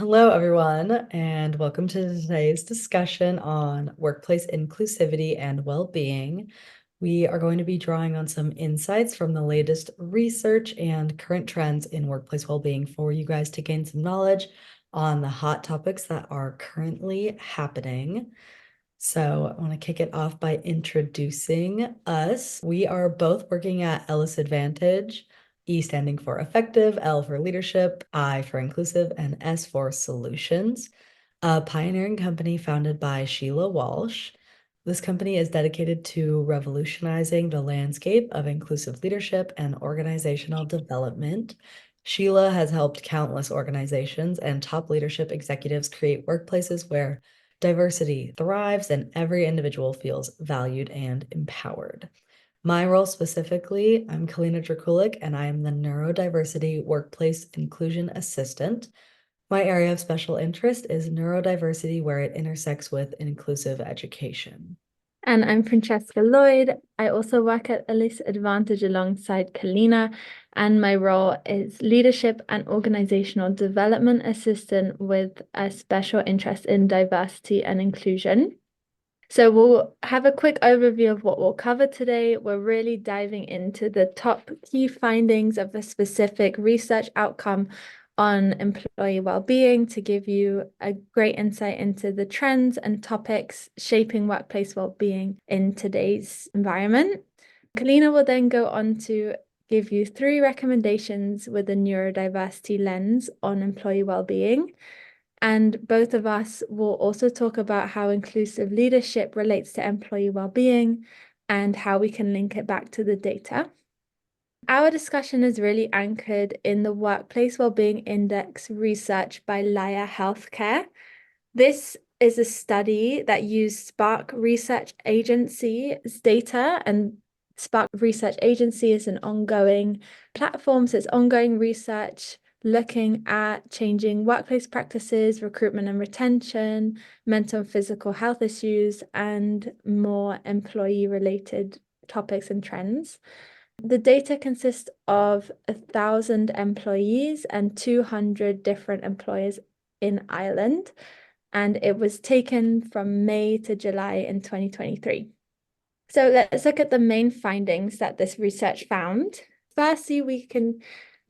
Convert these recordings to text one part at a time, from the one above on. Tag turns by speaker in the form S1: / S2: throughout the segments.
S1: Hello, everyone, and welcome to today's discussion on workplace inclusivity and well-being. We are going to be drawing on some insights from the latest research and current trends in workplace well-being for you guys to gain some knowledge on the hot topics that are currently happening. So I want to kick it off by introducing us. We are both working at Ellis Advantage. E standing for effective, L for leadership, I for inclusive, and S for solutions, a pioneering company founded by Sheila Walsh. This company is dedicated to revolutionizing the landscape of inclusive leadership and organizational development. Sheila has helped countless organizations and top leadership executives create workplaces where diversity thrives and every individual feels valued and empowered. My role specifically, I'm Kalina Drakulik, and I am the Neurodiversity Workplace Inclusion Assistant. My area of special interest is neurodiversity, where it intersects with inclusive education.
S2: And I'm Francesca Lloyd. I also work at Ellis Advantage alongside Kalina, and my role is Leadership and Organizational Development Assistant with a special interest in diversity and inclusion. So we'll have a quick overview of what we'll cover today. We're really diving into the top key findings of a specific research outcome on employee well-being to give you a great insight into the trends and topics shaping workplace well-being in today's environment. Kalina will then go on to give you 3 recommendations with a neurodiversity lens on employee well-being. And both of us will also talk about how inclusive leadership relates to employee well-being and how we can link it back to the data. Our discussion is really anchored in the Workplace Wellbeing Index research by Laya Healthcare. This is a study that used Spark Research Agency's data, and Spark Research Agency is an ongoing platform, so it's ongoing research looking at changing workplace practices, recruitment and retention, mental and physical health issues, and more employee-related topics and trends. The data consists of 1,000 employees and 200 different employers in Ireland, and it was taken from May to July in 2023. So let's look at the main findings that this research found. Firstly, we can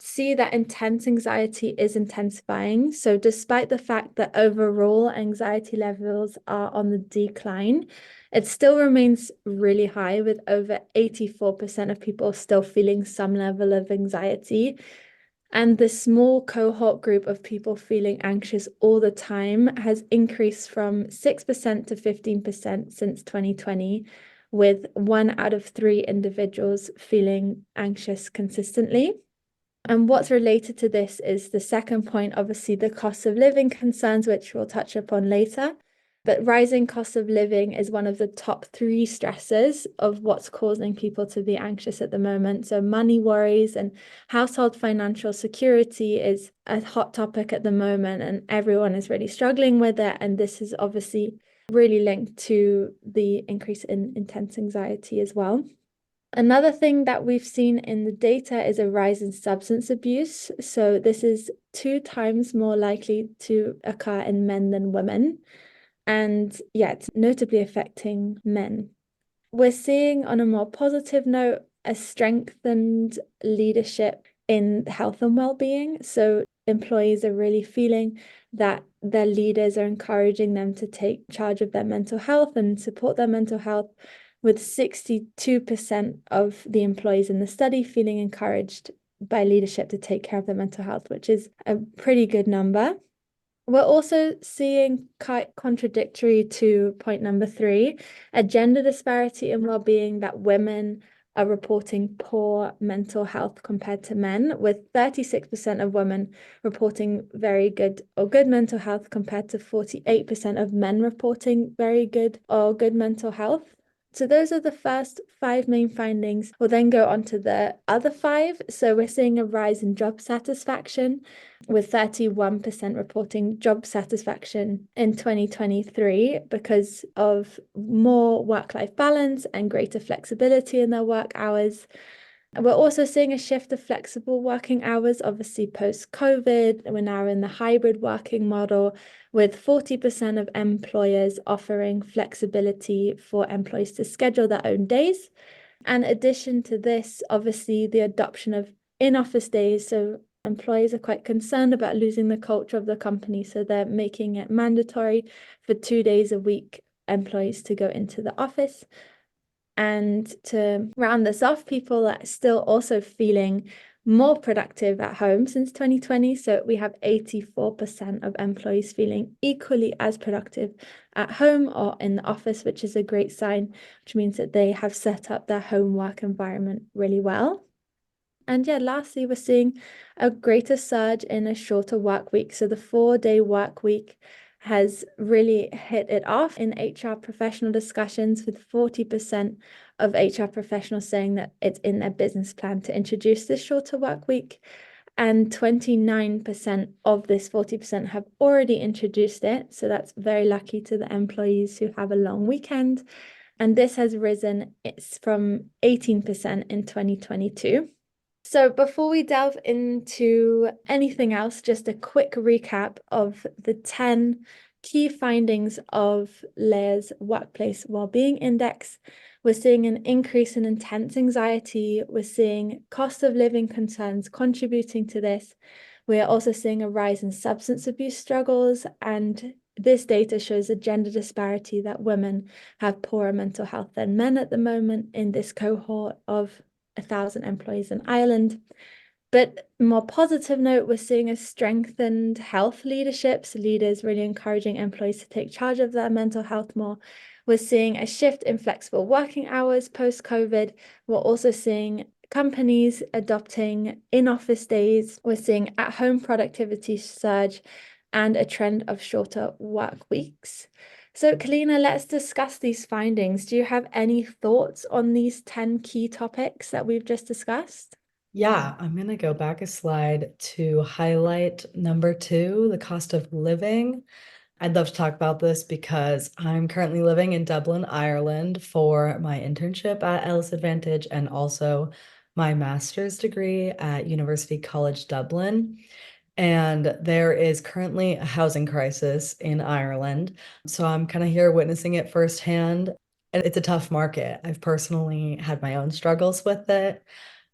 S2: see that intense anxiety is intensifying. So despite the fact that overall anxiety levels are on the decline, it still remains really high, with over 84% of people still feeling some level of anxiety. And the small cohort group of people feeling anxious all the time has increased from 6% to 15% since 2020, with 1 out of 3 individuals feeling anxious consistently. And what's related to this is the second point, obviously, the cost of living concerns, which we'll touch upon later. But rising cost of living is one of the top 3 stresses of what's causing people to be anxious at the moment. So money worries and household financial security is a hot topic at the moment, and everyone is really struggling with it. And this is obviously really linked to the increase in intense anxiety as well. Another thing that we've seen in the data is a rise in substance abuse. So this is 2 times more likely to occur in men than women. And yeah, it's notably affecting men. We're seeing, on a more positive note, a strengthened leadership in health and well-being. So employees are really feeling that their leaders are encouraging them to take charge of their mental health and support their mental health, with 62% of the employees in the study feeling encouraged by leadership to take care of their mental health, which is a pretty good number. We're also seeing, quite contradictory to point number 3, a gender disparity in well-being, that women are reporting poor mental health compared to men, with 36% of women reporting very good or good mental health compared to 48% of men reporting very good or good mental health. So those are the first 5 main findings. We'll then go on to the other 5. So we're seeing a rise in job satisfaction, with 31% reporting job satisfaction in 2023 because of more work-life balance and greater flexibility in their work hours. We're also seeing a shift of flexible working hours, obviously post-COVID. We're now in the hybrid working model with 40% of employers offering flexibility for employees to schedule their own days. And in addition to this, obviously the adoption of in-office days. So employees are quite concerned about losing the culture of the company. So they're making it mandatory for 2 days a week employees to go into the office. And to round this off, people are still also feeling more productive at home since 2020. So we have 84% of employees feeling equally as productive at home or in the office, which is a great sign, which means that they have set up their home work environment really well. And yeah, lastly, we're seeing a greater surge in a shorter work week. So the 4-day work week has really hit it off in HR professional discussions, with 40% of HR professionals saying that it's in their business plan to introduce this shorter work week. And 29% of this 40% have already introduced it. So that's very lucky to the employees who have a long weekend. And this has risen, it's from 18% in 2022. So before we delve into anything else, just a quick recap of the 10 key findings of Leah's Workplace Wellbeing Index. We're seeing an increase in intense anxiety. We're seeing cost of living concerns contributing to this. We're also seeing a rise in substance abuse struggles, and this data shows a gender disparity that women have poorer mental health than men at the moment in this cohort of 1,000 employees in Ireland. But more positive note, we're seeing a strengthened health leadership, so leaders really encouraging employees to take charge of their mental health more. We're seeing a shift in flexible working hours post-COVID. We're also seeing companies adopting in-office days. We're seeing at-home productivity surge and a trend of shorter work weeks. So, Kalina, let's discuss these findings. Do you have any thoughts on these 10 key topics that we've just discussed?
S1: Yeah, I'm going to go back a slide to highlight number 2, the cost of living. I'd love to talk about this because I'm currently living in Dublin, Ireland for my internship at Ellis Advantage and also my master's degree at University College Dublin. And there is currently a housing crisis in Ireland. So I'm kind of here witnessing it firsthand. And it's a tough market. I've personally had my own struggles with it,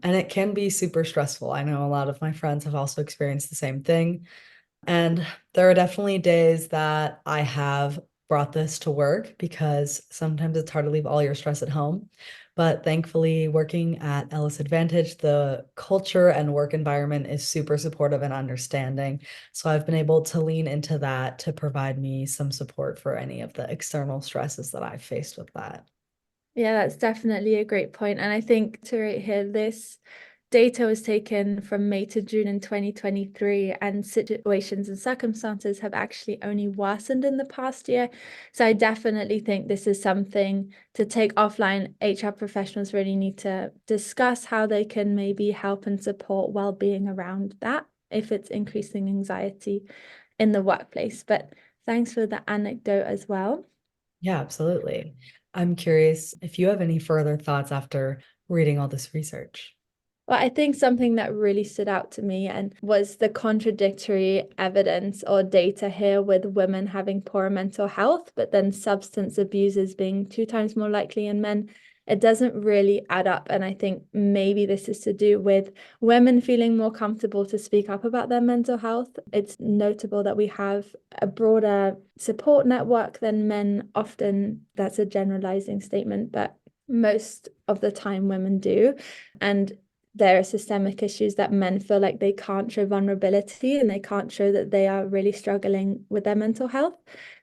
S1: and it can be super stressful. I know a lot of my friends have also experienced the same thing. And there are definitely days that I have brought this to work because sometimes it's hard to leave all your stress at home. But thankfully, working at Ellis Advantage, the culture and work environment is super supportive and understanding. So I've been able to lean into that to provide me some support for any of the external stresses that I've faced with that.
S2: Yeah, that's definitely a great point. And I think to right here, this data was taken from May to June in 2023, and situations and circumstances have actually only worsened in the past year. So I definitely think this is something to take offline. HR professionals really need to discuss how they can maybe help and support well-being around that if it's increasing anxiety in the workplace. But thanks for the anecdote as well.
S1: Yeah, absolutely. I'm curious if you have any further thoughts after reading all this research.
S2: Well, I think something that really stood out to me and was the contradictory evidence or data here with women having poor mental health, but then substance abusers being 2 times more likely in men. It doesn't really add up. And I think maybe this is to do with women feeling more comfortable to speak up about their mental health. It's notable that we have a broader support network than men. Often that's a generalizing statement, but most of the time women do. And there are systemic issues that men feel like they can't show vulnerability and they can't show that they are really struggling with their mental health.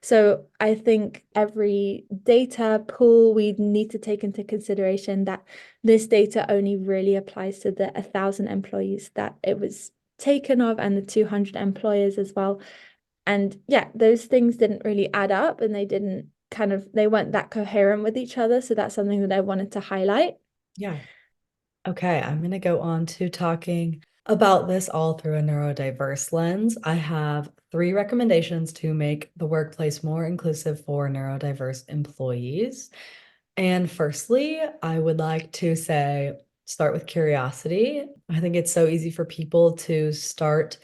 S2: So I think every data pool, we need to take into consideration that this data only really applies to the 1,000 employees that it was taken of and the 200 employers as well. And yeah, those things didn't really add up, and they weren't that coherent with each other. So that's something that I wanted to highlight.
S1: Yeah. Okay, I'm going to go on to talking about this all through a neurodiverse lens. I have 3 recommendations to make the workplace more inclusive for neurodiverse employees. And firstly, I would like to say start with curiosity. I think it's so easy for people to start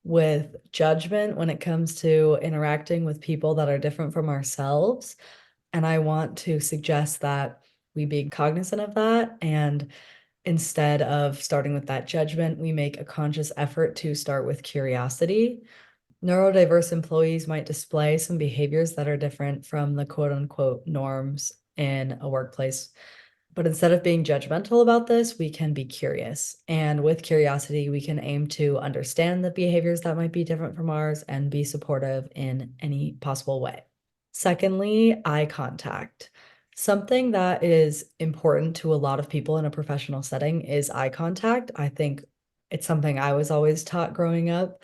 S1: with judgment when it comes to interacting with people that are different from ourselves. And I want to suggest that we be cognizant of that. And instead of starting with that judgment, we make a conscious effort to start with curiosity. Neurodiverse employees might display some behaviors that are different from the quote unquote norms in a workplace. But instead of being judgmental about this, we can be curious. And with curiosity, we can aim to understand the behaviors that might be different from ours and be supportive in any possible way. Secondly, eye contact. Something that is important to a lot of people in a professional setting is eye contact. I think it's something I was always taught growing up.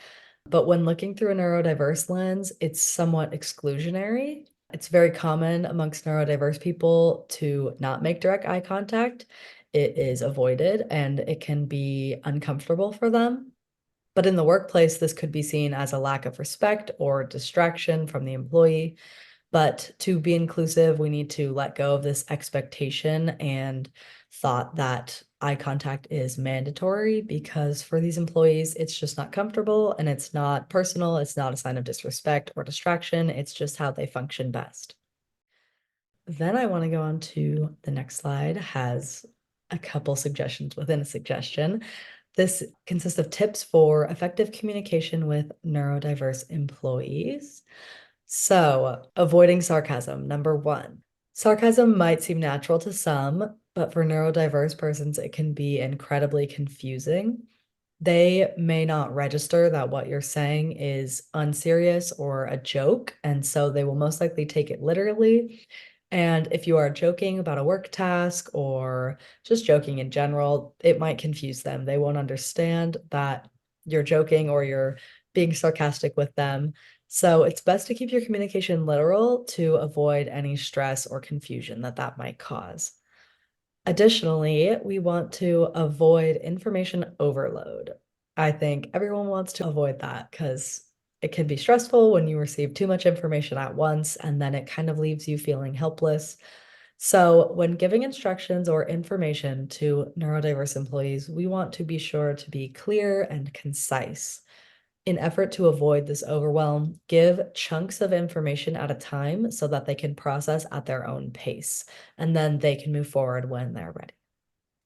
S1: But when looking through a neurodiverse lens, it's somewhat exclusionary. It's very common amongst neurodiverse people to not make direct eye contact. It is avoided and it can be uncomfortable for them. But in the workplace, this could be seen as a lack of respect or distraction from the employee. But to be inclusive, we need to let go of this expectation and thought that eye contact is mandatory, because for these employees, it's just not comfortable and it's not personal. It's not a sign of disrespect or distraction. It's just how they function best. Then I want to go on to the next slide, has a couple suggestions within a suggestion. This consists of tips for effective communication with neurodiverse employees. So, avoiding sarcasm, number one. Sarcasm might seem natural to some, but for neurodiverse persons, it can be incredibly confusing. They may not register that what you're saying is unserious or a joke, and so they will most likely take it literally. And if you are joking about a work task or just joking in general, it might confuse them. They won't understand that you're joking or you're being sarcastic with them. So it's best to keep your communication literal to avoid any stress or confusion that that might cause. Additionally, we want to avoid information overload. I think everyone wants to avoid that because it can be stressful when you receive too much information at once and then it kind of leaves you feeling helpless. So, when giving instructions or information to neurodiverse employees, we want to be sure to be clear and concise. In effort to avoid this overwhelm, give chunks of information at a time so that they can process at their own pace, and then they can move forward when they're ready.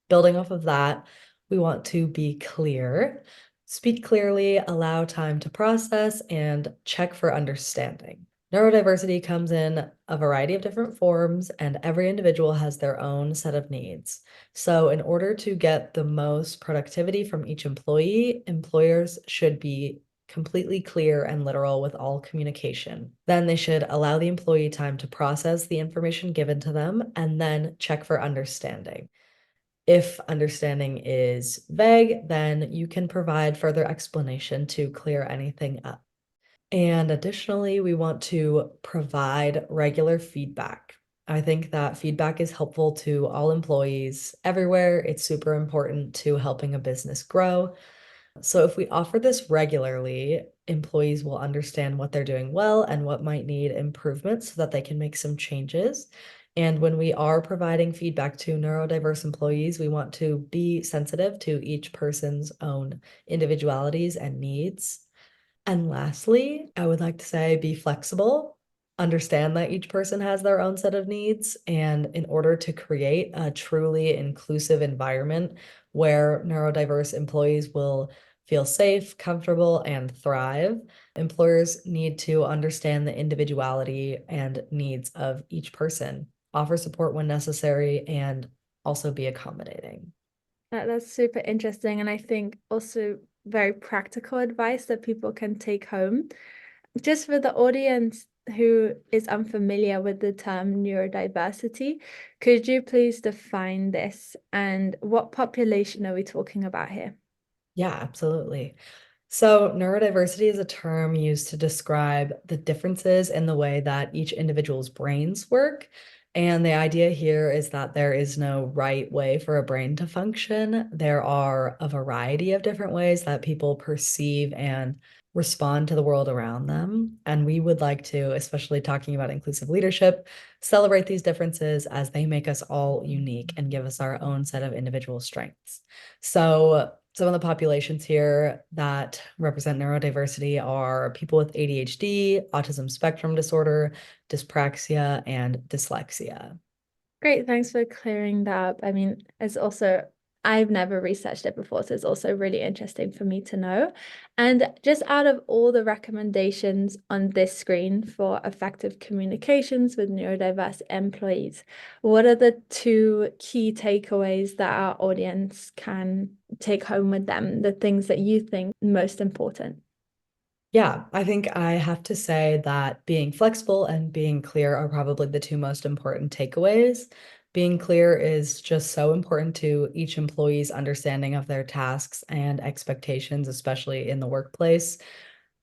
S1: Building off of that, we want to be clear, speak clearly, allow time to process, and check for understanding. Neurodiversity comes in a variety of different forms, and every individual has their own set of needs. So, in order to get the most productivity from each employee, employers should be completely clear and literal with all communication. Then they should allow the employee time to process the information given to them and then check for understanding. If understanding is vague, then you can provide further explanation to clear anything up. And additionally, we want to provide regular feedback. I think that feedback is helpful to all employees everywhere. It's super important to helping a business grow. So if we offer this regularly, employees will understand what they're doing well and what might need improvement so that they can make some changes. And when we are providing feedback to neurodiverse employees, we want to be sensitive to each person's own individualities and needs. And lastly, I would like to say be flexible, understand that each person has their own set of needs. And in order to create a truly inclusive environment where neurodiverse employees will feel safe, comfortable, and thrive, employers need to understand the individuality and needs of each person, offer support when necessary, and also be accommodating.
S2: That's super interesting, and I think also very practical advice that people can take home. Just for the audience who is unfamiliar with the term neurodiversity, could you please define this and what population are we talking about here?
S1: Yeah, absolutely. So, neurodiversity is a term used to describe the differences in the way that each individual's brains work. And the idea here is that there is no right way for a brain to function. There are a variety of different ways that people perceive and respond to the world around them. And we would like to, especially talking about inclusive leadership, celebrate these differences as they make us all unique and give us our own set of individual strengths. So, some of the populations here that represent neurodiversity are people with ADHD, autism spectrum disorder, dyspraxia, and dyslexia.
S2: Great, thanks for clearing that up. I mean, I've never researched it before, so it's also really interesting for me to know. And just out of all the recommendations on this screen for effective communications with neurodiverse employees, what are the two key takeaways that our audience can take home with them, the things that you think most important?
S1: Yeah, I think I have to say that being flexible and being clear are probably the two most important takeaways. Being clear is just so important to each employee's understanding of their tasks and expectations, especially in the workplace.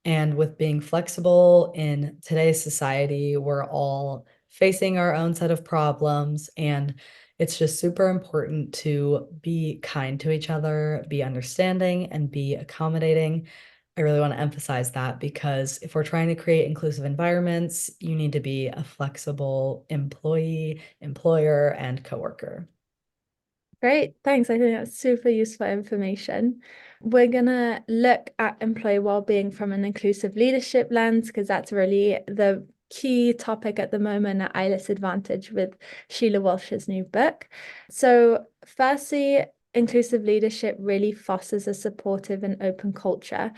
S1: And with being flexible in today's society, we're all facing our own set of problems. And it's just super important to be kind to each other, be understanding, and be accommodating. I really want to emphasize that because if we're trying to create inclusive environments, you need to be a flexible employee, employer, and coworker.
S2: Great, thanks. I think that's super useful information. We're gonna look at employee well-being from an inclusive leadership lens because that's really the key topic at the moment at IELTS Advantage with Sheila Walsh's new book. So, firstly, inclusive leadership really fosters a supportive and open culture,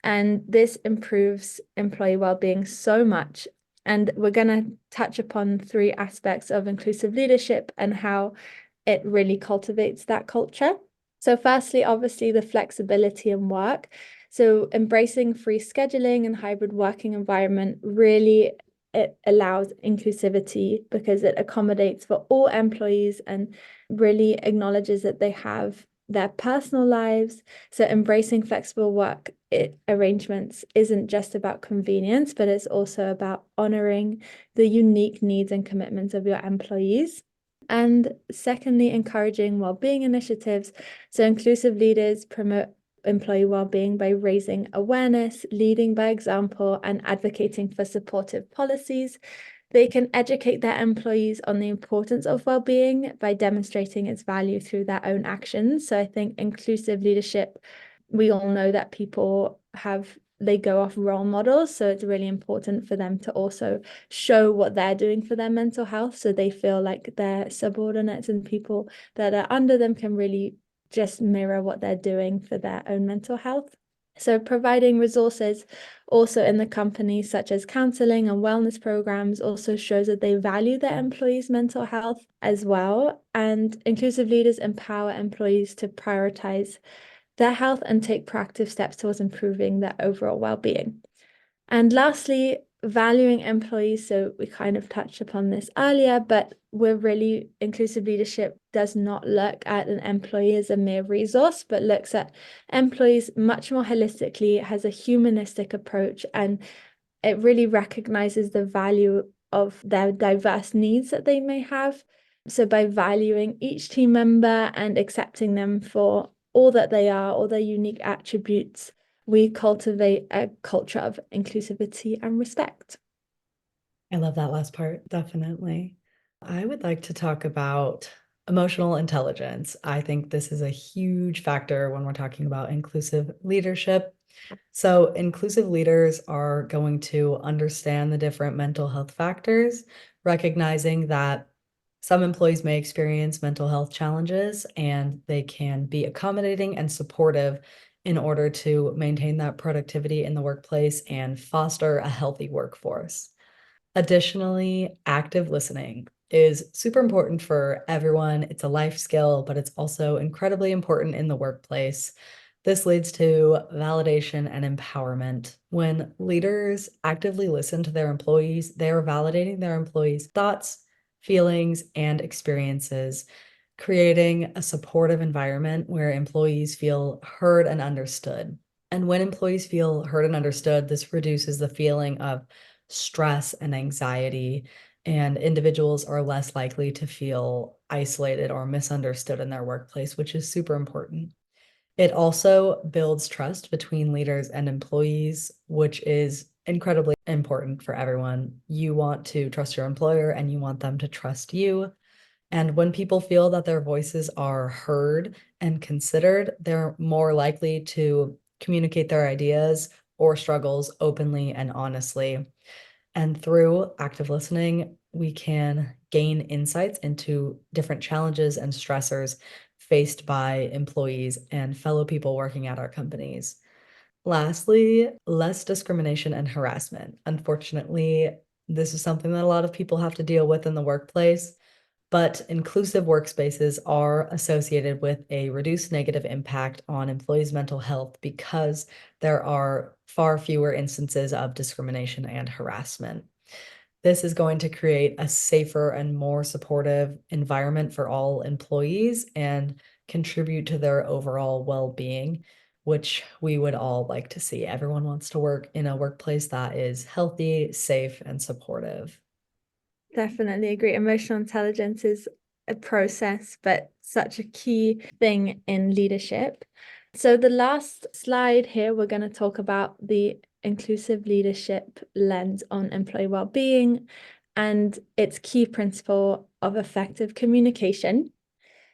S2: and this improves employee well-being so much. And we're gonna touch upon three aspects of inclusive leadership and how it really cultivates that culture. So, firstly, obviously, the flexibility in work. So, embracing free scheduling and hybrid working environment really it allows inclusivity because it accommodates for all employees and really acknowledges that they have their personal lives. So, embracing flexible work arrangements isn't just about convenience, but it's also about honoring the unique needs and commitments of your employees. And secondly, encouraging well-being initiatives. So inclusive leaders promote employee well-being by raising awareness, leading by example, and advocating for supportive policies. They can educate their employees on the importance of well-being by demonstrating its value through their own actions. So I think inclusive leadership, we all know that they go off role models. So it's really important for them to also show what they're doing for their mental health. So they feel like their subordinates and people that are under them can really just mirror what they're doing for their own mental health. So providing resources also in the company, such as counseling and wellness programs, also shows that they value their employees' mental health as well. And inclusive leaders empower employees to prioritize their health and take proactive steps towards improving their overall well-being. And lastly, valuing employees. So we kind of touched upon this earlier, but inclusive leadership does not look at an employee as a mere resource, but looks at employees much more holistically, has a humanistic approach, and it really recognizes the value of their diverse needs that they may have. So by valuing each team member and accepting them for all that they are, all their unique attributes, we cultivate a culture of inclusivity and respect.
S1: I love that last part, definitely. I would like to talk about emotional intelligence. I think this is a huge factor when we're talking about inclusive leadership. So, inclusive leaders are going to understand the different mental health factors, recognizing that some employees may experience mental health challenges and they can be accommodating and supportive in order to maintain that productivity in the workplace and foster a healthy workforce. Additionally, active listening is super important for everyone. It's a life skill, but it's also incredibly important in the workplace. This leads to validation and empowerment. When leaders actively listen to their employees, they are validating their employees' thoughts, feelings, and experiences, creating a supportive environment where employees feel heard and understood. And when employees feel heard and understood, this reduces the feeling of stress and anxiety, and individuals are less likely to feel isolated or misunderstood in their workplace, which is super important. It also builds trust between leaders and employees, which is incredibly important for everyone. You want to trust your employer and you want them to trust you. And when people feel that their voices are heard and considered, they're more likely to communicate their ideas or struggles openly and honestly. And through active listening, we can gain insights into different challenges and stressors faced by employees and fellow people working at our companies. Lastly, less discrimination and harassment. Unfortunately, this is something that a lot of people have to deal with in the workplace, but inclusive workspaces are associated with a reduced negative impact on employees' mental health because there are far fewer instances of discrimination and harassment. This is going to create a safer and more supportive environment for all employees and contribute to their overall well-being, which we would all like to see. Everyone wants to work in a workplace that is healthy, safe, and supportive.
S2: Definitely agree. Emotional intelligence is a process, but such a key thing in leadership. So, the last slide here, we're going to talk about the inclusive leadership lens on employee well-being and its key principle of effective communication.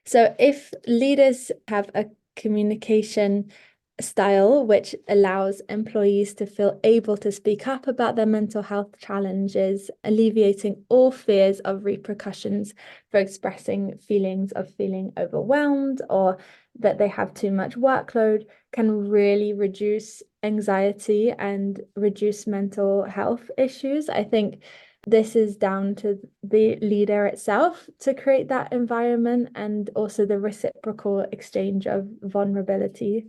S2: So, if leaders have a communication style which allows employees to feel able to speak up about their mental health challenges, alleviating all fears of repercussions for expressing feelings of feeling overwhelmed or that they have too much workload, can really reduce anxiety and reduce mental health issues. I think this is down to the leader itself to create that environment and also the reciprocal exchange of vulnerability.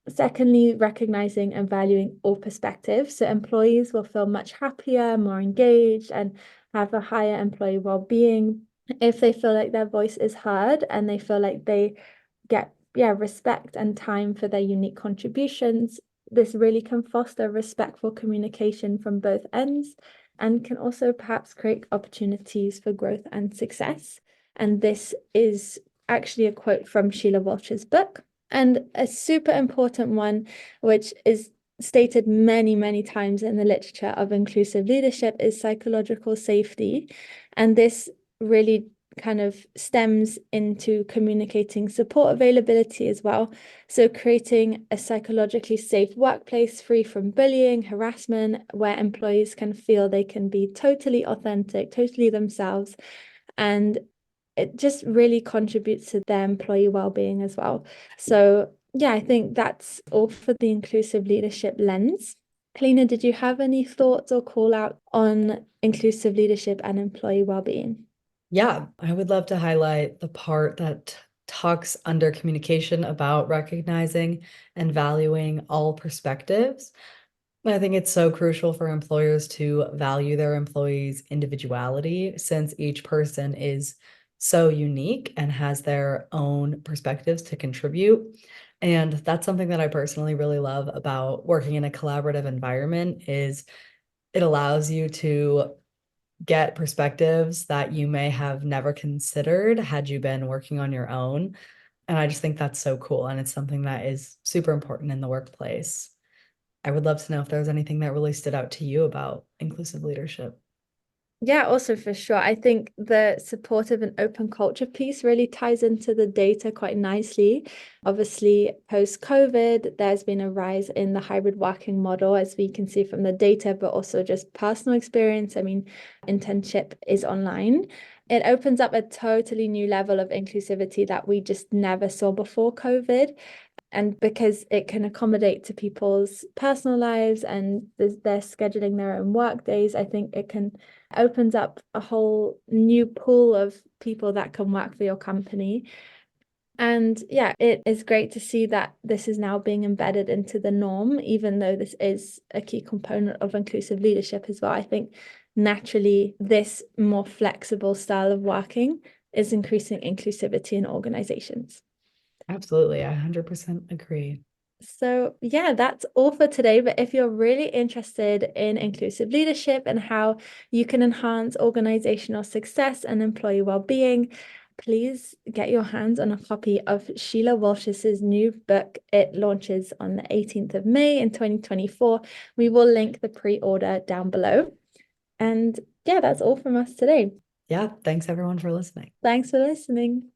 S2: Secondly, recognizing and valuing all perspectives. So employees will feel much happier, more engaged, and have a higher employee well-being if they feel like their voice is heard and they feel like they get respect and time for their unique contributions. This really can foster respectful communication from both ends and can also perhaps create opportunities for growth and success. And this is actually a quote from Sheila Walsh's book. And a super important one, which is stated many, many times in the literature of inclusive leadership, is psychological safety. And this really kind of stems into communicating support availability as well. So creating a psychologically safe workplace free from bullying, harassment, where employees can feel they can be totally authentic, totally themselves, and it just really contributes to their employee well-being as well. So yeah, I think that's all for the inclusive leadership lens. Kalina, did you have any thoughts or call out on inclusive leadership and employee well-being?
S1: Yeah, I would love to highlight the part that talks under communication about recognizing and valuing all perspectives. I think it's so crucial for employers to value their employees' individuality since each person is so unique and has their own perspectives to contribute. And that's something that I personally really love about working in a collaborative environment is it allows you to get perspectives that you may have never considered had you been working on your own. And I just think that's so cool. And it's something that is super important in the workplace. I would love to know if there's anything that really stood out to you about inclusive leadership.
S2: Yeah, also for sure. I think the supportive and open culture piece really ties into the data quite nicely. Obviously, post-COVID, there's been a rise in the hybrid working model, as we can see from the data, but also just personal experience. I mean, internship is online. It opens up a totally new level of inclusivity that we just never saw before COVID. And because it can accommodate to people's personal lives and they're scheduling their own work days, I think it can opens up a whole new pool of people that can work for your company. And yeah, it is great to see that this is now being embedded into the norm, even though this is a key component of inclusive leadership as well. I think naturally this more flexible style of working is increasing inclusivity in organizations.
S1: Absolutely, I 100% agree.
S2: So, yeah, that's all for today. But if you're really interested in inclusive leadership and how you can enhance organizational success and employee well-being, please get your hands on a copy of Sheila Walsh's new book. It launches on the 18th of May in 2024. We will link the pre-order down below. And yeah, that's all from us today.
S1: Yeah, thanks everyone for listening.
S2: Thanks for listening.